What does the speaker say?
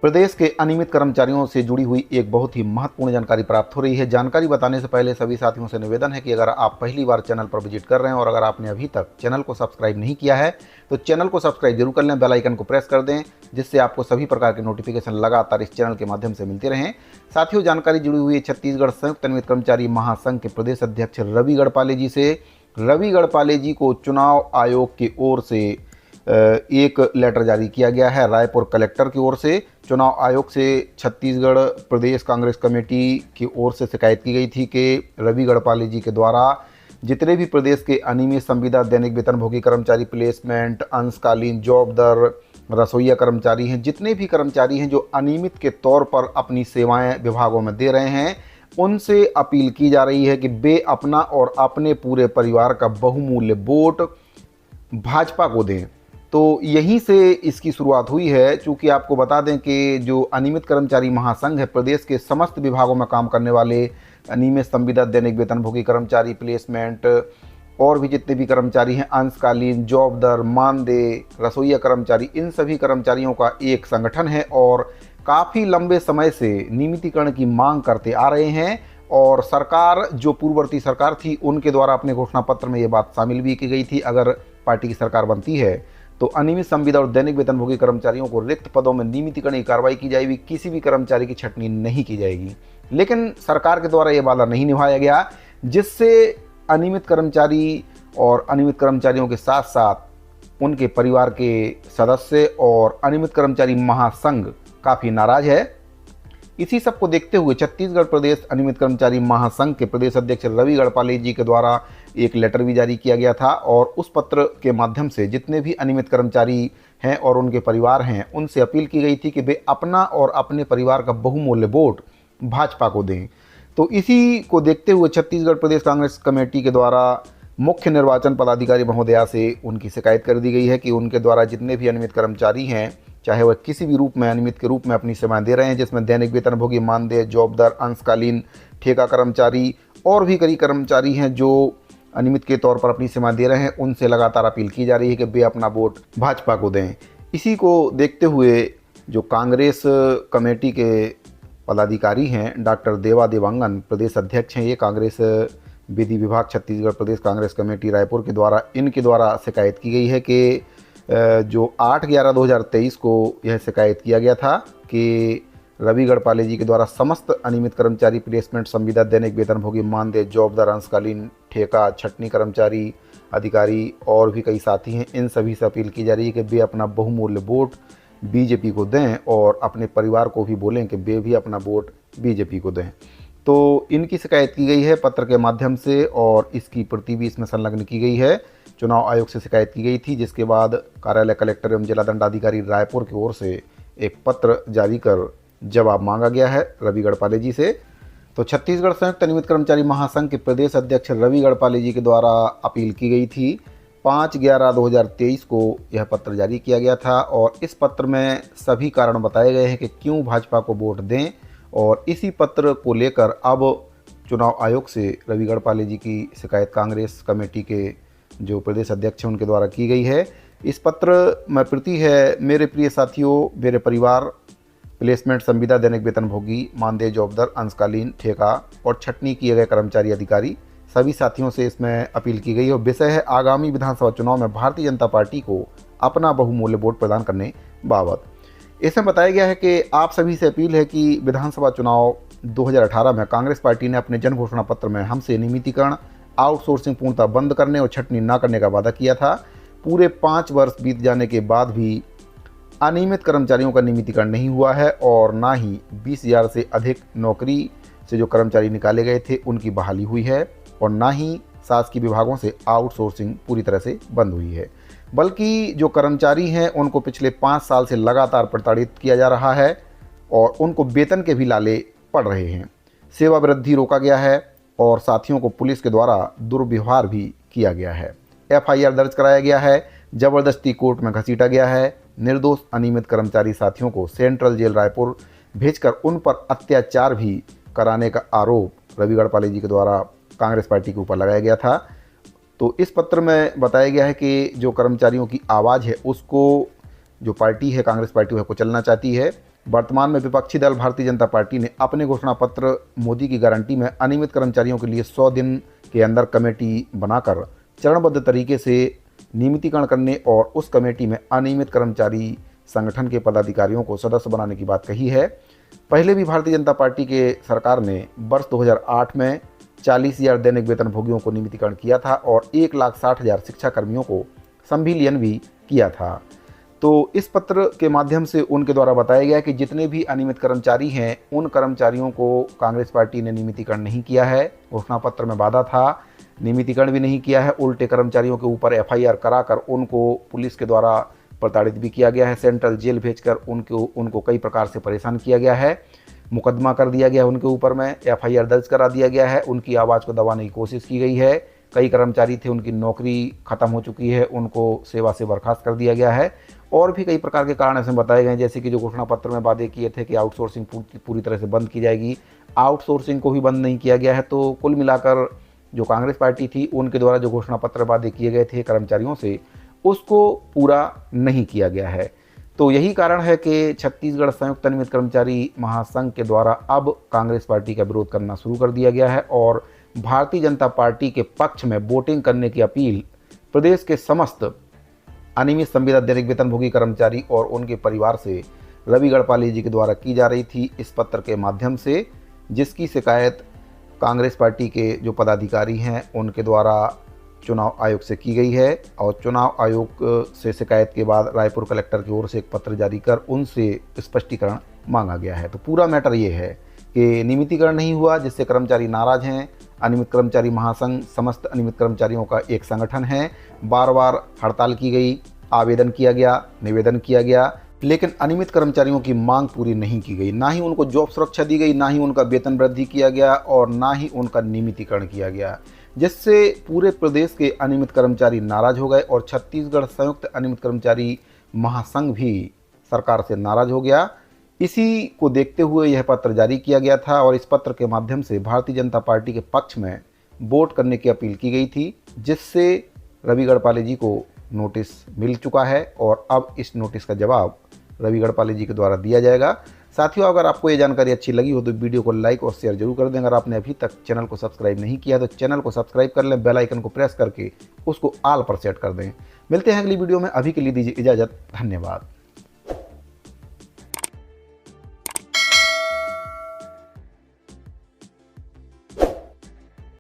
प्रदेश के अनियमित कर्मचारियों से जुड़ी हुई एक बहुत ही महत्वपूर्ण जानकारी प्राप्त हो रही है। जानकारी बताने से पहले सभी साथियों से निवेदन है कि अगर आप पहली बार चैनल पर विजिट कर रहे हैं और अगर आपने अभी तक चैनल को सब्सक्राइब नहीं किया है तो चैनल को सब्सक्राइब जरूर कर लें, बेल आइकन को प्रेस कर दें, जिससे आपको सभी प्रकार के नोटिफिकेशन लगातार इस चैनल के माध्यम से मिलते रहें। साथियों, जानकारी जुड़ी हुई है छत्तीसगढ़ संयुक्त अनियमित कर्मचारी महासंघ के प्रदेश अध्यक्ष रवि गढ़पाले जी से। रवि गढ़पाले जी को चुनाव आयोग की ओर से एक लेटर जारी किया गया है। रायपुर कलेक्टर की ओर से चुनाव आयोग से छत्तीसगढ़ प्रदेश कांग्रेस कमेटी की ओर से शिकायत की गई थी कि रवि गढ़पाले जी के द्वारा जितने भी प्रदेश के अनियमित संविदा, दैनिक वेतनभोगी कर्मचारी, प्लेसमेंट, अंशकालीन, जॉब दर, रसोईया कर्मचारी हैं, जितने भी कर्मचारी हैं जो अनियमित के तौर पर अपनी सेवाएं विभागों में दे रहे हैं, उनसे अपील की जा रही है कि वे अपना और अपने पूरे परिवार का बहुमूल्य वोट भाजपा को दें। तो यहीं से इसकी शुरुआत हुई है। चूँकि आपको बता दें कि जो अनियमित कर्मचारी महासंघ है, प्रदेश के समस्त विभागों में काम करने वाले अनियमित संविदा, दैनिक वेतनभोगी कर्मचारी, प्लेसमेंट और भी जितने भी कर्मचारी हैं, अंशकालीन, जॉब दर, मानदेय, रसोईया कर्मचारी, इन सभी कर्मचारियों का एक संगठन है और काफ़ी लंबे समय से नियमितीकरण की मांग करते आ रहे हैं। और सरकार, जो पूर्ववर्ती सरकार थी, उनके द्वारा अपने घोषणा पत्र में ये बात शामिल भी की गई थी, अगर पार्टी की सरकार बनती है तो अनियमित संविदा और दैनिक वेतनभोगी कर्मचारियों को रिक्त पदों में नियमितीकरण की कार्रवाई की जाएगी, किसी भी कर्मचारी की छंटनी नहीं की जाएगी। लेकिन सरकार के द्वारा यह वादा नहीं निभाया गया, जिससे अनियमित कर्मचारी और अनियमित कर्मचारियों के साथ साथ उनके परिवार के सदस्य और अनियमित कर्मचारी महासंघ काफ़ी नाराज है। इसी सब को देखते हुए छत्तीसगढ़ प्रदेश अनियमित कर्मचारी महासंघ के प्रदेश अध्यक्ष रवि गढ़पाले जी के द्वारा एक लेटर भी जारी किया गया था और उस पत्र के माध्यम से जितने भी अनियमित कर्मचारी हैं और उनके परिवार हैं, उनसे अपील की गई थी कि वे अपना और अपने परिवार का बहुमूल्य वोट भाजपा को दें। तो इसी को देखते हुए छत्तीसगढ़ प्रदेश कांग्रेस कमेटी के द्वारा मुख्य निर्वाचन पदाधिकारी महोदया से उनकी शिकायत कर दी गई है कि उनके द्वारा जितने भी अनियमित कर्मचारी हैं, चाहे वह किसी भी रूप में अनियमित के रूप में अपनी सेवाएं दे रहे हैं, जिसमें दैनिक वेतनभोगी, मानदेय, जॉब दर, अंशकालीन, ठेका कर्मचारी और भी कई कर्मचारी हैं जो अनियमित के तौर पर अपनी सेवाएं दे रहे हैं, उनसे लगातार अपील की जा रही है कि वे अपना वोट भाजपा को दें। इसी को देखते हुए जो कांग्रेस कमेटी के पदाधिकारी हैं, डॉक्टर देवा देवांगन प्रदेश अध्यक्ष हैं, ये कांग्रेस विधि विभाग छत्तीसगढ़ प्रदेश कांग्रेस कमेटी रायपुर के द्वारा इनके द्वारा शिकायत की गई है कि जो 8/11/2023 को यह शिकायत किया गया था कि रवि गढ़पाले जी के द्वारा समस्त अनियमित कर्मचारी, प्लेसमेंट, संविदा, दैनिक वेतनभोगी, मानदेय, जॉब दर, अंशकालीन, ठेका, छंटनी कर्मचारी, अधिकारी और भी कई साथी हैं, इन सभी से अपील की जा रही है कि वे अपना बहुमूल्य वोट बीजेपी को दें और अपने परिवार को भी बोलें कि वे भी अपना वोट बीजेपी को दें। तो इनकी शिकायत की गई है पत्र के माध्यम से और इसकी प्रति भी इसमें संलग्न की गई है। चुनाव आयोग से शिकायत की गई थी, जिसके बाद कार्यालय कलेक्टर एवं जिला दंडाधिकारी रायपुर की ओर से एक पत्र जारी कर जवाब मांगा गया है रवि गढ़पाले जी से। तो छत्तीसगढ़ संयुक्त अनियमित कर्मचारी महासंघ के प्रदेश अध्यक्ष रवि गढ़पाले जी के द्वारा अपील की गई थी। 5/11/2023 को यह पत्र जारी किया गया था और इस पत्र में सभी कारण बताए गए हैं कि क्यों भाजपा को वोट दें और इसी पत्र को लेकर अब चुनाव आयोग से रवि गढ़पाले जी की शिकायत कांग्रेस कमेटी के जो प्रदेश अध्यक्ष हैं उनके द्वारा की गई है। इस पत्र में प्रति है, मेरे प्रिय साथियों, मेरे परिवार, प्लेसमेंट, संविदा, दैनिक वेतनभोगी, मानदेय, जॉब दर, अंशकालीन, ठेका और छंटनी किए गए कर्मचारी, अधिकारी, सभी साथियों से इसमें अपील की गई और विषय है आगामी विधानसभा चुनाव में भारतीय जनता पार्टी को अपना बहुमूल्य वोट प्रदान करने बाबत। इसमें बताया गया है कि आप सभी से अपील है कि विधानसभा चुनाव 2018 में कांग्रेस पार्टी ने अपने जन घोषणा पत्र में हमसे नियमितीकरण, आउटसोर्सिंग पूर्णतः बंद करने और छंटनी न करने का वादा किया था। पूरे 5 वर्ष बीत जाने के बाद भी अनियमित कर्मचारियों का नियमितीकरण नहीं हुआ है और ना ही 20,000 से अधिक नौकरी से जो कर्मचारी निकाले गए थे उनकी बहाली हुई है और ना ही शासकीय विभागों से आउटसोर्सिंग पूरी तरह से बंद हुई है, बल्कि जो कर्मचारी हैं उनको पिछले 5 साल से लगातार प्रताड़ित किया जा रहा है और उनको वेतन के भी लाले पड़ रहे हैं। सेवा वृद्धि रोका गया है और साथियों को पुलिस के द्वारा दुर्व्यवहार भी किया गया है। FIR दर्ज कराया गया है, जबरदस्ती कोर्ट में घसीटा गया है। निर्दोष अनियमित कर्मचारी साथियों को सेंट्रल जेल रायपुर भेजकर उन पर अत्याचार भी कराने का आरोप रवि गढ़पाले जी के द्वारा कांग्रेस पार्टी के ऊपर लगाया गया था। तो इस पत्र में बताया गया है कि जो कर्मचारियों की आवाज़ है उसको जो पार्टी है, कांग्रेस पार्टी है, को चलना चाहती है। वर्तमान में विपक्षी दल भारतीय जनता पार्टी ने अपने घोषणा पत्र मोदी की गारंटी में अनियमित कर्मचारियों के लिए 100 दिन के अंदर कमेटी बनाकर चरणबद्ध तरीके से नियमितीकरण करने और उस कमेटी में अनियमित कर्मचारी संगठन के पदाधिकारियों को सदस्य बनाने की बात कही है। पहले भी भारतीय जनता पार्टी के सरकार ने वर्ष 2008 में 40,000 दैनिक वेतनभोगियों को नियमितीकरण किया था और 1,60,000 शिक्षा कर्मियों को संविलियन भी किया था। तो इस पत्र के माध्यम से उनके द्वारा बताया गया कि जितने भी अनियमित कर्मचारी हैं उन कर्मचारियों को कांग्रेस पार्टी ने नियमितीकरण नहीं किया है। घोषणा पत्र में वादा था, नियमितीकरण भी नहीं किया है। उल्टे कर्मचारियों के ऊपर FIR कराकर उनको पुलिस के द्वारा प्रताड़ित भी किया गया है। सेंट्रल जेल भेजकर उनको कई प्रकार से परेशान किया गया है। मुकदमा कर दिया गया है उनके ऊपर में, FIR दर्ज करा दिया गया है। उनकी आवाज़ को दबाने की कोशिश की गई है। कई कर्मचारी थे, उनकी नौकरी ख़त्म हो चुकी है, उनको सेवा से बर्खास्त कर दिया गया है। और भी कई प्रकार के कारण ऐसे बताए गए हैं, जैसे कि जो घोषणा पत्र में वादे किए थे कि आउटसोर्सिंग पूरी तरह से बंद की जाएगी, आउटसोर्सिंग को भी बंद नहीं किया गया है। तो कुल मिलाकर जो कांग्रेस पार्टी थी उनके द्वारा जो घोषणा पत्र वादे किए गए थे कर्मचारियों से, उसको पूरा नहीं किया गया है। तो यही कारण है कि छत्तीसगढ़ संयुक्त अनियमित कर्मचारी महासंघ के द्वारा अब कांग्रेस पार्टी का विरोध करना शुरू कर दिया गया है और भारतीय जनता पार्टी के पक्ष में वोटिंग करने की अपील प्रदेश के समस्त अनियमित संविदा दैनिक वेतनभोगी कर्मचारी और उनके परिवार से रवि गढ़पाले जी के द्वारा की जा रही थी इस पत्र के माध्यम से, जिसकी शिकायत कांग्रेस पार्टी के जो पदाधिकारी हैं उनके द्वारा चुनाव आयोग से की गई है। और चुनाव आयोग से शिकायत के बाद रायपुर कलेक्टर की ओर से एक पत्र जारी कर उनसे स्पष्टीकरण मांगा गया है। तो पूरा मैटर ये है कि नियमितीकरण नहीं हुआ, जिससे कर्मचारी नाराज हैं। अनियमित कर्मचारी महासंघ समस्त अनियमित कर्मचारियों का एक संगठन है। बार बार हड़ताल की गई, आवेदन किया गया, निवेदन किया गया, लेकिन अनियमित कर्मचारियों की मांग पूरी नहीं की गई। ना ही उनको जॉब सुरक्षा दी गई, ना ही उनका वेतन वृद्धि किया गया और ना ही उनका नियमितीकरण किया गया, जिससे पूरे प्रदेश के अनियमित कर्मचारी नाराज हो गए और छत्तीसगढ़ संयुक्त अनियमित कर्मचारी महासंघ भी सरकार से नाराज हो गया। इसी को देखते हुए यह पत्र जारी किया गया था और इस पत्र के माध्यम से भारतीय जनता पार्टी के पक्ष में वोट करने की अपील की गई थी, जिससे रवि गढ़पाले जी को नोटिस मिल चुका है और अब इस नोटिस का जवाब रवि गढ़पाले जी के द्वारा दिया जाएगा। साथियों, अगर आपको ये जानकारी अच्छी लगी हो तो वीडियो को लाइक और शेयर जरूर कर दें। अगर आपने अभी तक चैनल को सब्सक्राइब नहीं किया तो चैनल को सब्सक्राइब कर लें, बेल आइकन को प्रेस करके उसको ऑल पर सेट कर दें। मिलते हैं अगली वीडियो में, अभी के लिए दीजिए इजाज़त। धन्यवाद।